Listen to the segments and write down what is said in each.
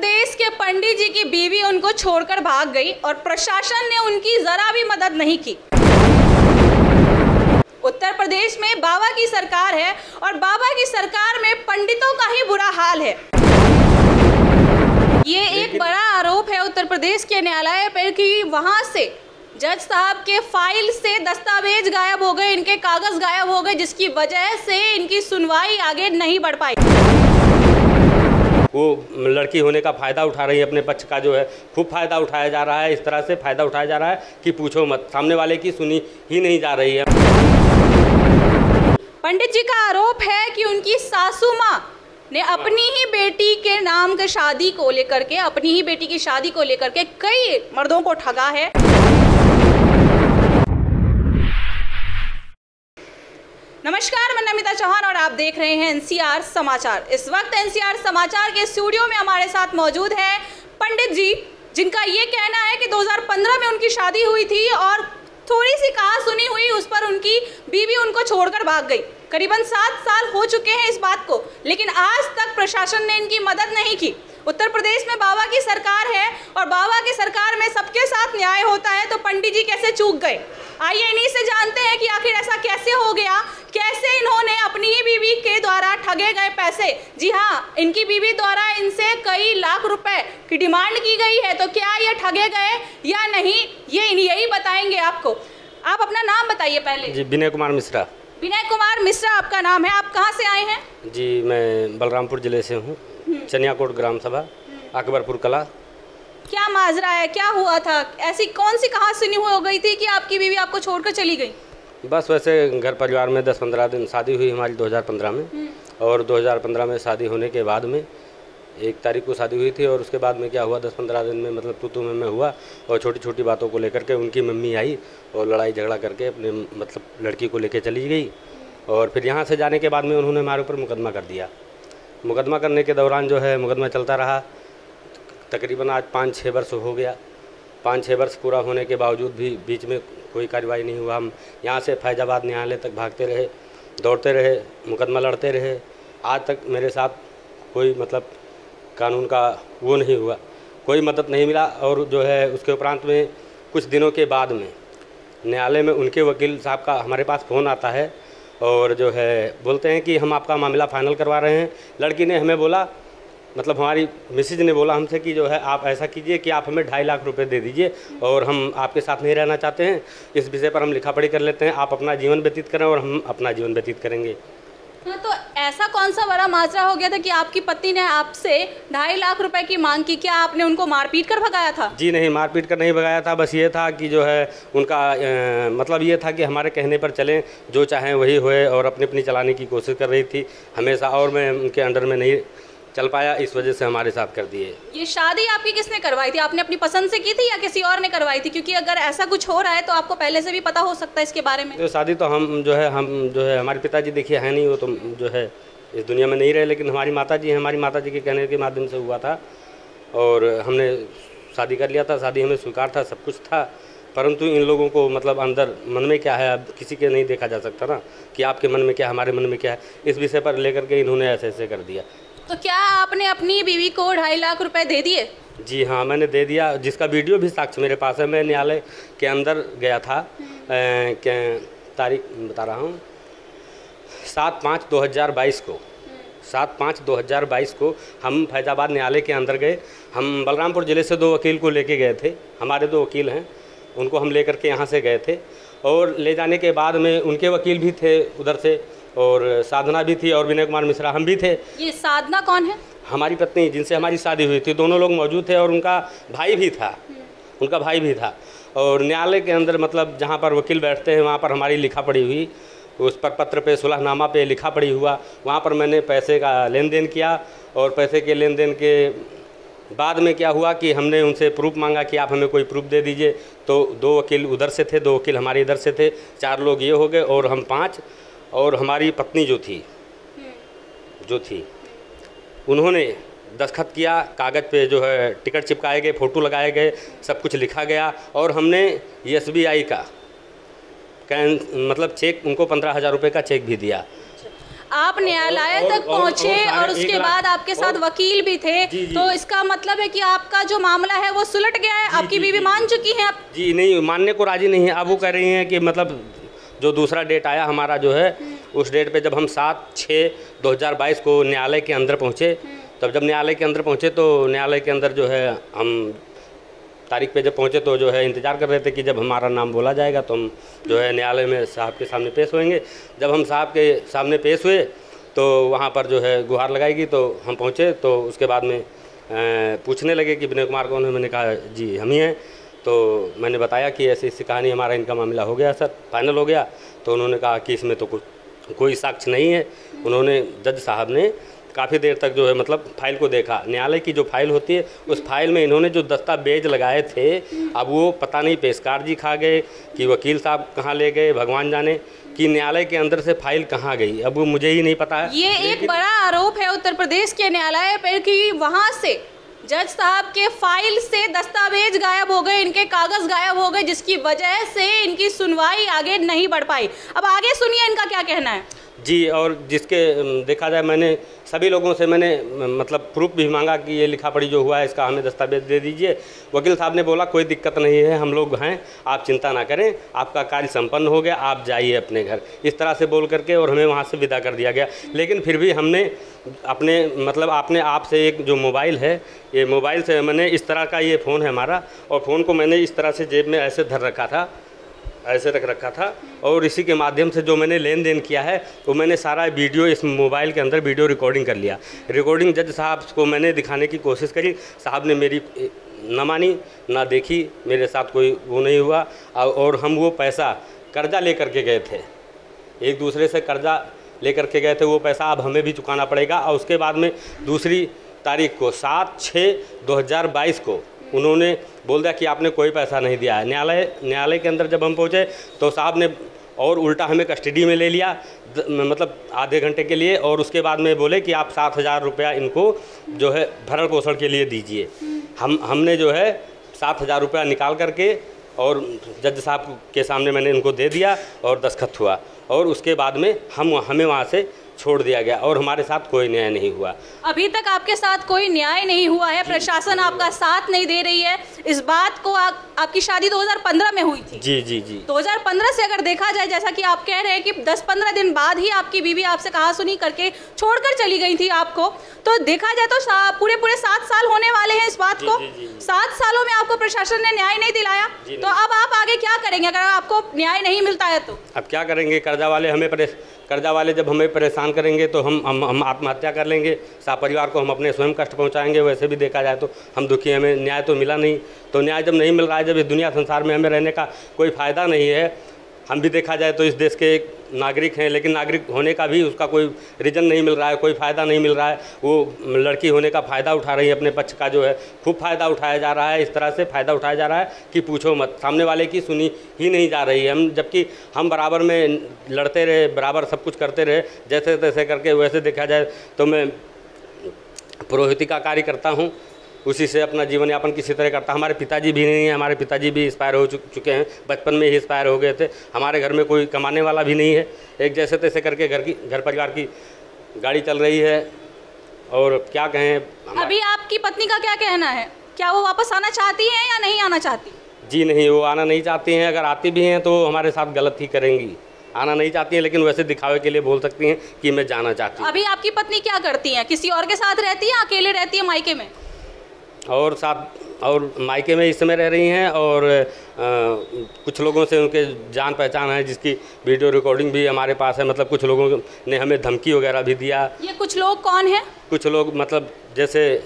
प्रदेश के पंडित जी की बीवी उनको छोड़कर भाग गई और प्रशासन ने उनकी जरा भी मदद नहीं की। उत्तर प्रदेश में बाबा की सरकार है और बाबा की सरकार में पंडितों का ही बुरा हाल है। ये एक बड़ा आरोप है उत्तर प्रदेश के न्यायालय पर कि वहां से जज साहब के फाइल से दस्तावेज गायब हो गए, इनके कागज गायब हो गए, जिसकी वजह से इनकी सुनवाई आगे नहीं बढ़ पाई। वो लड़की होने का फ़ायदा उठा रही है, अपने पक्ष का जो है खूब फ़ायदा उठाया जा रहा है। इस तरह से फ़ायदा उठाया जा रहा है कि पूछो मत, सामने वाले की सुनी ही नहीं जा रही है। पंडित जी का आरोप है कि उनकी सासू माँ ने अपनी ही बेटी के नाम के शादी को लेकर के, अपनी ही बेटी की शादी को लेकर के कई मर्दों को ठगा है। नमस्कार, मैं नमिता चौहान और आप देख रहे हैं एनसीआर समाचार। इस वक्त एनसीआर समाचार के स्टूडियो में हमारे साथ मौजूद है पंडित जी, जिनका ये कहना है कि 2015 में उनकी शादी हुई थी और थोड़ी सी कहा सुनी हुई उस पर उनकी बीवी उनको छोड़कर भाग गई। करीबन 7 साल हो चुके हैं इस बात को, लेकिन आज तक प्रशासन ने इनकी मदद नहीं की। उत्तर प्रदेश में बाबा की सरकार है और बाबा की सरकार में सबके साथ न्याय होता है, तो पंडित जी कैसे चूक गए? आइए इन्हीं से जानते हैं कि आखिर ऐसा कैसे हो गया, कैसे इन्होंने अपनी ही बीवी के द्वारा ठगे गए पैसे। जी हाँ, इनकी बीवी द्वारा इनसे कई लाख रुपए की डिमांड की गई है, तो क्या ये ठगे गए या नहीं, ये यही बताएंगे आपको। आप अपना नाम बताइए पहले। जी, विनय कुमार मिश्रा। विनय कुमार मिश्रा आपका नाम है, आप कहाँ से आए हैं? जी, मैं बलरामपुर जिले से हूँ, चनियाकोट ग्राम सभा, अकबरपुर कला। क्या माजरा है, क्या हुआ था? ऐसी कौन सी कहाँ सुनी हो गई थी कि आपकी बीवी आपको छोड़कर चली गई? बस वैसे घर परिवार में 10-15 दिन शादी हुई हमारी 2015 में, और 2015 में शादी होने के बाद में 1 तारीख को शादी हुई थी, और उसके बाद में क्या हुआ 10-15 दिन में मतलब तू में हुआ, और छोटी छोटी बातों को लेकर के उनकी मम्मी आई और लड़ाई झगड़ा करके अपने मतलब लड़की को लेके चली गई। और फिर यहाँ से जाने के बाद में उन्होंने हमारे ऊपर मुकदमा कर दिया। मुकदमा करने के दौरान जो है मुकदमा चलता रहा, तकरीबन आज 5-6 वर्ष हो गया। 5-6 वर्ष पूरा होने के बावजूद भी बीच में कोई कार्रवाई नहीं हुआ। हम यहाँ से फैजाबाद न्यायालय तक भागते रहे, दौड़ते रहे, मुकदमा लड़ते रहे। आज तक मेरे साथ कोई मतलब कानून का वो नहीं हुआ, कोई मदद नहीं मिला। और जो है उसके उपरांत में कुछ दिनों के बाद में न्यायालय में उनके वकील साहब का हमारे पास फ़ोन आता है और जो है बोलते हैं कि हम आपका मामला फाइनल करवा रहे हैं। लड़की ने हमें बोला, मतलब हमारी मिसेज ने बोला हमसे कि जो है आप ऐसा कीजिए कि आप हमें 2.5 लाख रुपए दे दीजिए और हम आपके साथ नहीं रहना चाहते हैं, इस विषय पर हम लिखा पढ़ी कर लेते हैं, आप अपना जीवन व्यतीत करें और हम अपना जीवन व्यतीत करेंगे। हाँ, तो ऐसा कौन सा बड़ा माजरा हो गया था कि आपकी पत्नी ने आपसे 2.5 लाख रुपए की मांग की? क्या आपने उनको मारपीट कर भगाया था? जी नहीं, मारपीट कर नहीं भगाया था। बस ये था कि जो है उनका मतलब ये था कि हमारे कहने पर चलें, जो चाहें वही होए, और अपनी अपनी चलाने की कोशिश कर रही थी हमेशा, और मैं उनके अंडर में नहीं चल पाया, इस वजह से हमारे साथ कर दिए। ये शादी आपकी किसने करवाई थी? आपने अपनी पसंद से की थी या किसी और ने करवाई थी? क्योंकि अगर ऐसा कुछ हो रहा है तो आपको पहले से भी पता हो सकता है इसके बारे में। तो शादी तो हम जो है हमारे पिताजी देखिए है नहीं, वो तो जो है इस दुनिया में नहीं रहे, लेकिन हमारी माताजी हैं, हमारी माताजी के कहने के माध्यम से हुआ था और हमने शादी कर लिया था। शादी हमें स्वीकार था, सब कुछ था, परंतु इन लोगों को मतलब अंदर मन में क्या है अब किसी के नहीं देखा जा सकता ना, कि आपके मन में क्या है, हमारे मन में क्या है, इस विषय पर लेकर के इन्होंने ऐसे ऐसे कर दिया। तो क्या आपने अपनी बीवी को 2.5 लाख रुपए दे दिए? जी हाँ, मैंने दे दिया, जिसका वीडियो भी साक्ष्य मेरे पास है। मैं न्यायालय के अंदर गया था, तारीख बता रहा हूँ, 7/5/2022 को 7/5/2022 को हम फैजाबाद न्यायालय के अंदर गए। हम बलरामपुर ज़िले से 2 वकील को लेके गए थे, हमारे 2 वकील हैं, उनको हम लेकर के यहाँ से गए थे। और ले जाने के बाद में उनके वकील भी थे उधर से, और साधना भी थी, और विनय कुमार मिश्रा हम भी थे। ये साधना कौन है? हमारी पत्नी, जिनसे हमारी शादी हुई थी। दोनों लोग मौजूद थे, और उनका भाई भी था, और न्यायालय के अंदर मतलब जहाँ पर वकील बैठते हैं वहाँ पर हमारी लिखा पढ़ी हुई, उस पर पत्र पे सुलहनामा पे लिखा पढ़ी हुआ, वहाँ पर मैंने पैसे का लेन देन किया। और पैसे के लेन देन के बाद में क्या हुआ कि हमने उनसे प्रूफ मांगा कि आप हमें कोई प्रूफ दे दीजिए। तो 2 वकील उधर से थे, 2 वकील हमारे इधर से थे, 4 लोग ये हो गए और हम 5, और हमारी पत्नी जो थी उन्होंने दस्तखत किया कागज़ पे, जो है टिकट चिपकाए गए, फ़ोटो लगाए गए, सब कुछ लिखा गया। और हमने SBI का मतलब चेक, उनको 15,000 रुपये का चेक भी दिया। आप न्यायालय तक पहुंचे और उसके बाद आपके साथ वकील भी थे, तो इसका मतलब है कि आपका जो मामला है वो सुलट गया है, आपकी बीवी मान चुकी है? जी नहीं, मानने को राजी नहीं है। अब वो कह रही हैं कि मतलब जो दूसरा डेट आया हमारा जो है, उस डेट पे जब हम 7/6/2022 को न्यायालय के अंदर पहुंचे, तब जब न्यायालय के अंदर पहुंचे तो न्यायालय के अंदर जो है हम तारीख पे जब पहुंचे तो जो है इंतज़ार कर रहे थे कि जब हमारा नाम बोला जाएगा तो हम जो है न्यायालय में साहब के सामने पेश होएंगे। जब हम साहब के सामने पेश हुए तो वहाँ पर जो है गुहार लगाएगी, तो हम पहुँचे। तो उसके बाद में पूछने लगे कि विनय कुमार कौन है। मैंने कहा जी हम ही हैं। तो मैंने बताया कि ऐसी ऐसी कहानी, हमारा इनका मामला हो गया सर, फाइनल हो गया। तो उन्होंने कहा कि इसमें तो कोई साक्ष्य नहीं है। उन्होंने, जज साहब ने काफ़ी देर तक जो है मतलब फाइल को देखा। न्यायालय की जो फाइल होती है, उस फाइल में इन्होंने जो दस्तावेज लगाए थे, अब वो पता नहीं पेशकार जी खा गए कि वकील साहब कहाँ ले गए, भगवान जाने कि न्यायालय के अंदर से फाइल कहाँ गई। अब वो मुझे ही नहीं पता है। ये एक बड़ा आरोप है उत्तर प्रदेश के न्यायालय पर कि वहाँ से जज साहब के फाइल से दस्तावेज गायब हो गए, इनके कागज गायब हो गए, जिसकी वजह से इनकी सुनवाई आगे नहीं बढ़ पाई। अब आगे सुनिए इनका क्या कहना है। जी, और जिसके देखा जाए, मैंने सभी लोगों से मैंने मतलब प्रूफ भी मांगा कि ये लिखा पढ़ी जो हुआ है इसका हमें दस्तावेज दे दीजिए। वकील साहब ने बोला कोई दिक्कत नहीं है, हम लोग हैं, आप चिंता ना करें, आपका कार्य संपन्न हो गया, आप जाइए अपने घर। इस तरह से बोल करके और हमें वहाँ से विदा कर दिया गया। लेकिन फिर भी हमने अपने मतलब आपने आपसे एक जो मोबाइल है, ये मोबाइल से मैंने इस तरह का, ये फ़ोन है हमारा, और फ़ोन को मैंने इस तरह से जेब में ऐसे धर रखा था, ऐसे रख रखा था, और इसी के माध्यम से जो मैंने लेन देन किया है वो मैंने सारा वीडियो इस मोबाइल के अंदर वीडियो रिकॉर्डिंग कर लिया। रिकॉर्डिंग जज साहब को मैंने दिखाने की कोशिश करी, साहब ने मेरी ना मानी ना देखी, मेरे साथ कोई वो नहीं हुआ। और हम वो पैसा कर्जा लेकर के गए थे, एक दूसरे से कर्जा लेकर के गए थे, वो पैसा अब हमें भी चुकाना पड़ेगा। और उसके बाद में दूसरी तारीख को 7/6/2022 को उन्होंने बोल दिया कि आपने कोई पैसा नहीं दिया है। न्यायालय के अंदर जब हम पहुँचे तो साहब ने और उल्टा हमें कस्टडी में ले लिया, मतलब आधे घंटे के लिए, और उसके बाद में बोले कि आप 7,000 रुपया इनको जो है भरण पोषण के लिए दीजिए। हमने जो है 7,000 रुपया निकाल करके और जज साहब के सामने मैंने इनको दे दिया और दस्तखत हुआ, और उसके बाद में हमें वहाँ से छोड़ दिया गया और हमारे साथ कोई न्याय नहीं हुआ। अभी तक आपके साथ कोई न्याय नहीं हुआ है, प्रशासन आपका साथ नहीं दे रही है। इस बात को आपकी शादी 2015 में हुई थी। जी जी जी। 2015 से अगर देखा जाए, जैसा कि आप कह रहे हैं कि 10-15 दिन बाद ही आपकी बीवी आपसे कहा सुनी करके छोड़कर चली गई थी आपको, तो देखा जाए तो पूरे 7 साल होने वाले हैं इस बात को। 7 सालों में आपको प्रशासन ने न्याय नहीं दिलाया, तो अब आप आगे क्या करेंगे अगर आपको न्याय नहीं मिलता है तो? अब क्या करेंगे, कर्जा वाले जब हमें परेशान करेंगे तो हम आत्महत्या कर लेंगे, परिवार को हम अपने स्वयं कष्ट पहुंचाएंगे। वैसे भी देखा जाए तो हम दुखी, हमें न्याय तो मिला नहीं। तो न्याय जब नहीं मिल रहा है, जब इस दुनिया संसार में हमें रहने का कोई फ़ायदा नहीं है, हम भी देखा जाए तो इस देश के एक नागरिक हैं, लेकिन नागरिक होने का भी उसका कोई रीज़न नहीं मिल रहा है, कोई फ़ायदा नहीं मिल रहा है। वो लड़की होने का फ़ायदा उठा रही है, अपने पक्ष का जो है खूब फ़ायदा उठाया जा रहा है। इस तरह से फ़ायदा उठाया जा रहा है कि पूछो मत, सामने वाले की सुनी ही नहीं जा रही है। जबकि हम बराबर में लड़ते रहे, बराबर सब कुछ करते रहे, जैसे तैसे करके। वैसे देखा जाए तो मैं पुरोहिती का कार्य करता हूँ, उसी से अपना जीवन यापन किसी तरह करता। हमारे पिताजी भी नहीं है, हमारे पिताजी भी एक्सपायर हो चुके हैं, बचपन में ही एक्सपायर हो गए थे। हमारे घर में कोई कमाने वाला भी नहीं है। एक जैसे तैसे करके घर परिवार की गाड़ी चल रही है, और क्या कहें। अभी आपकी पत्नी का क्या कहना है, क्या वो वापस आना चाहती हैं या नहीं आना चाहती? जी नहीं, वो आना नहीं चाहती हैं। अगर आती भी हैं तो हमारे साथ गलत ही करेंगी। आना नहीं चाहती हैं, लेकिन वैसे दिखावे के लिए बोल सकती हैं कि मैं जाना चाहती हूँ। अभी आपकी पत्नी क्या करती हैं, किसी और के साथ रहती है, अकेले रहती है मायके में? और मायके में इस समय रह रही हैं, और कुछ लोगों से उनके जान पहचान है, जिसकी वीडियो रिकॉर्डिंग भी हमारे पास है। मतलब कुछ लोगों ने हमें धमकी वगैरह भी दिया। ये कुछ लोग कौन हैं? कुछ लोग मतलब जैसे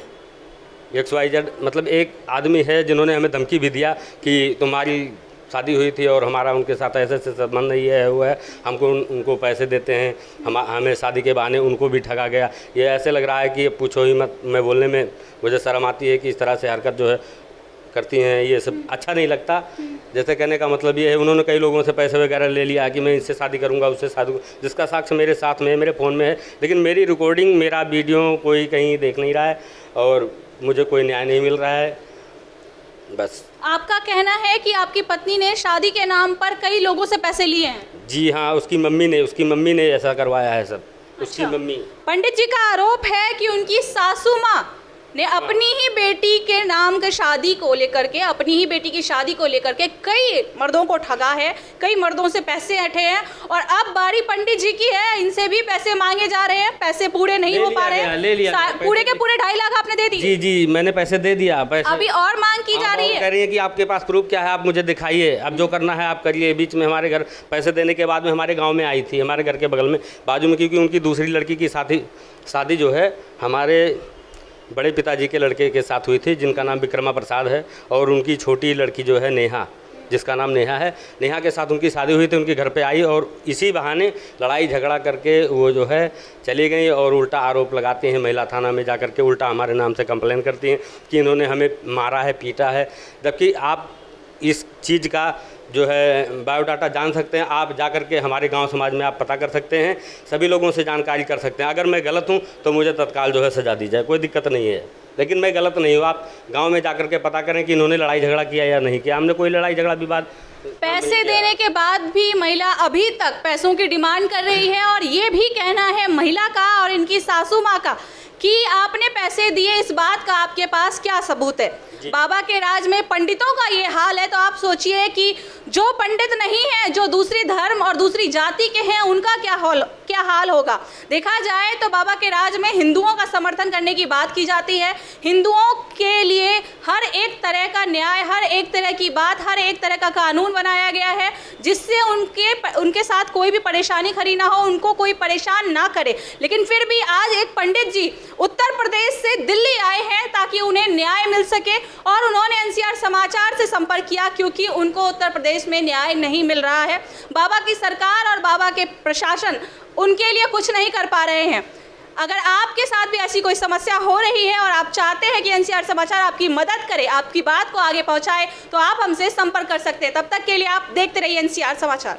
XYZ, मतलब एक आदमी है जिन्होंने हमें धमकी भी दिया कि तुम्हारी शादी हुई थी और हमारा उनके साथ ऐसे संबंध नहीं है, वो है, हमको उनको पैसे देते हैं, हमें शादी के बहाने उनको भी ठगा गया। ये ऐसे लग रहा है कि पूछो ही मत। मैं बोलने में मुझे शर्म आती है कि इस तरह से हरकत जो है करती हैं, ये सब अच्छा नहीं लगता। जैसे कहने का मतलब ये है, उन्होंने कई लोगों से पैसे वगैरह ले लिया कि मैं इससे शादी करूंगा, उससे शादी, जिसका साक्ष्य मेरे साथ में है, मेरे फ़ोन में है। लेकिन मेरी रिकॉर्डिंग, मेरा वीडियो कोई कहीं देख नहीं रहा है, और मुझे कोई न्याय नहीं मिल रहा है। बस आपका कहना है कि आपकी पत्नी ने शादी के नाम पर कई लोगों से पैसे लिए हैं? जी हाँ, उसकी मम्मी ने ऐसा करवाया है सब। उसकी मम्मी। पंडित जी का आरोप है कि उनकी सासू माँ ने अपनी ही बेटी के नाम के शादी को लेकर के, अपनी ही बेटी की शादी को लेकर के कई मर्दों को ठगा है, कई मर्दों से पैसे हटे हैं और अब बारी पंडित जी की है, इनसे भी पैसे मांगे जा रहे हैं, पैसे पूरे नहीं हो पा रहे हैं। ले लिया पूरे के पूरे 2.5 लाख आपने दे दिए? जी जी, मैंने पैसे दे दिया। पैसे अभी और मांग की जा रही है। कह रही है कि आपके पास प्रूफ क्या है, आप मुझे दिखाइए, अब जो करना है आप करिए। बीच में हमारे घर पैसे देने के बाद में हमारे गाँव में आई थी, हमारे घर के बगल में बाजू में, क्योंकि उनकी दूसरी लड़की की शादी जो है हमारे बड़े पिताजी के लड़के के साथ हुई थी, जिनका नाम विक्रमा प्रसाद है, और उनकी छोटी लड़की जो है नेहा, जिसका नाम नेहा है, नेहा के साथ उनकी शादी हुई थी। उनके घर पे आई और इसी बहाने लड़ाई झगड़ा करके वो जो है चली गई और उल्टा आरोप लगाती हैं, महिला थाना में जा कर के उल्टा हमारे नाम से कंप्लेन करती हैं कि इन्होंने हमें मारा है, पीटा है। जबकि आप इस चीज़ का जो है बायोडाटा जान सकते हैं, आप जा कर के हमारे गांव समाज में आप पता कर सकते हैं, सभी लोगों से जानकारी कर सकते हैं। अगर मैं गलत हूं तो मुझे तत्काल जो है सजा दी जाए, कोई दिक्कत नहीं है, लेकिन मैं गलत नहीं हूँ। आप गांव में जा कर के पता करें कि इन्होंने लड़ाई झगड़ा किया या नहीं किया। हमने कोई लड़ाई झगड़ा विवाद पैसे देने के बाद भी महिला अभी तक पैसों की डिमांड कर रही है और ये भी कहना है महिला का और इनकी सासू माँ का कि आपने पैसे दिए, इस बात का आपके पास क्या सबूत है? बाबा के राज में पंडितों का ये हाल है तो आप सोचिए कि जो पंडित नहीं है, जो दूसरी धर्म और दूसरी जाति के हैं, उनका क्या हाल होगा। देखा जाए तो बाबा के राज में हिंदुओं का समर्थन करने की बात की जाती है, हिंदुओं के लिए हर एक तरह का न्याय, हर एक तरह की बात, हर एक तरह का कानून बनाया गया है जिससे उनके साथ कोई भी परेशानी खड़ी ना हो, उनको कोई परेशान ना करे। लेकिन फिर भी आज एक पंडित जी उत्तर प्रदेश से दिल्ली आए हैं ताकि उन्हें न्याय मिल सके और उन्होंने एनसीआर समाचार से संपर्क किया क्योंकि उनको उत्तर प्रदेश में न्याय नहीं मिल रहा है। बाबा की सरकार और बाबा के प्रशासन उनके लिए कुछ नहीं कर पा रहे हैं। अगर आपके साथ भी ऐसी कोई समस्या हो रही है और आप चाहते हैं कि एनसीआर समाचार आपकी मदद करे, आपकी बात को आगे पहुंचाए, तो आप हमसे संपर्क कर सकते हैं। तब तक के लिए आप देखते रहिए एनसीआर समाचार।